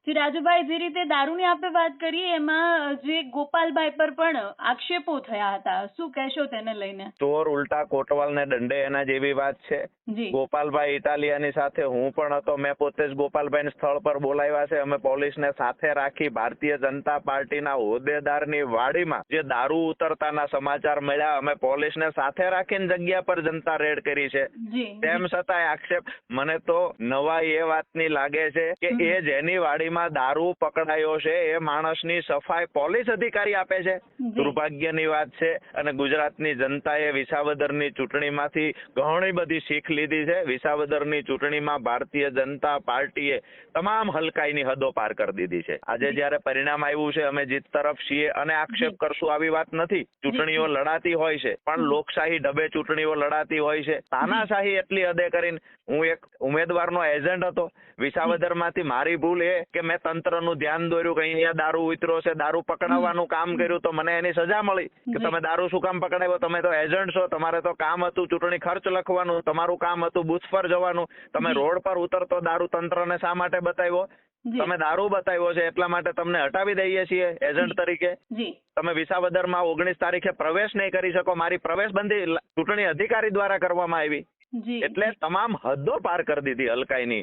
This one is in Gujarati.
જી રાજુભાઈ, જે રીતે દારૂની આપણે વાત કરી એમાં જે ગોપાલભાઈ પર પણ આક્ષેપો થયા હતા, શું કહેશો તેને લઈને? ચોર ઉલટા કોટવાલ ને દંડે એના જેવી વાત છે. ગોપાલભાઈ ઇટાલિયાની સાથે હું પણ હતો. મેં પોતે જ ગોપાલભાઈ સ્થળ પર બોલાવ્યા છે. અમે પોલીસને સાથે રાખી ભારતીય જનતા પાર્ટીના હોદ્દેદારની વાડીમાં જે દારૂ ઉતરતાના સમાચાર મળ્યા, અમે પોલીસને સાથે રાખીને જગ્યા પર જનતા રેડ કરી છે. તેમ છતાંય આક્ષેપ મને તો નવાઈ એ વાતની લાગે છે કે એ જેની વાડીમાં દારૂ પકડાયો છે એ માણસની સફાઈ પોલીસ અધિકારી આપે છે. દુર્ભાગ્યની વાત છે. અને ગુજરાતની જનતાએ વિસાવદરની ચૂંટણીમાંથી ઘણી બધી શીખ લીધી છે. વિસાવદરની ચૂંટણીમાં ભારતીય જનતા પાર્ટીએ તમામ હલકાઈની હદો પાર કરી દીધી છે. આજે જયારે પરિણામ આવ્યું છે અમે જીત તરફ છીએ અને આક્ષેપ કરશું આવી વાત નથી. ચૂંટણીઓ લડાતી હોય છે પણ લોકશાહી ઢબે ચૂંટણીઓ લડાતી હોય છે. તાનાશાહી એટલી હદે કરીને હું એક ઉમેદવારનો એજન્ટ હતો. વિસાવદરમાંથી મારી ભૂલ એ કે મેં તંત્રનું ધ્યાન દોર્યું કે અહીંયા દારૂ ઉતર્યો છે, દારૂ પકડાવવાનું કામ કર્યું તો મને એની સજા મળી કે તમે દારૂ શું કામ પકડાવ્યો? તમે તો એજન્ટ છો, તમારે તો કામ હતું ચૂંટણી ખર્ચ લખવાનું, તમારું કામ હતું બુથ પર જવાનું. તમે રોડ પર ઉતરતો દારૂ તંત્રને શા માટે બતાવ્યો? તમે દારૂ બતાવ્યો છે એટલા માટે તમને હટાવી દઈએ છીએ એજન્ટ તરીકે. તમે વિસાવદરમાં 19 તારીખે પ્રવેશ નહીં કરી શકો. મારી પ્રવેશબંધી ચૂંટણી અધિકારી દ્વારા કરવામાં આવી. એટલે તમામ હદો પાર કરી દીધી હલકાઈની.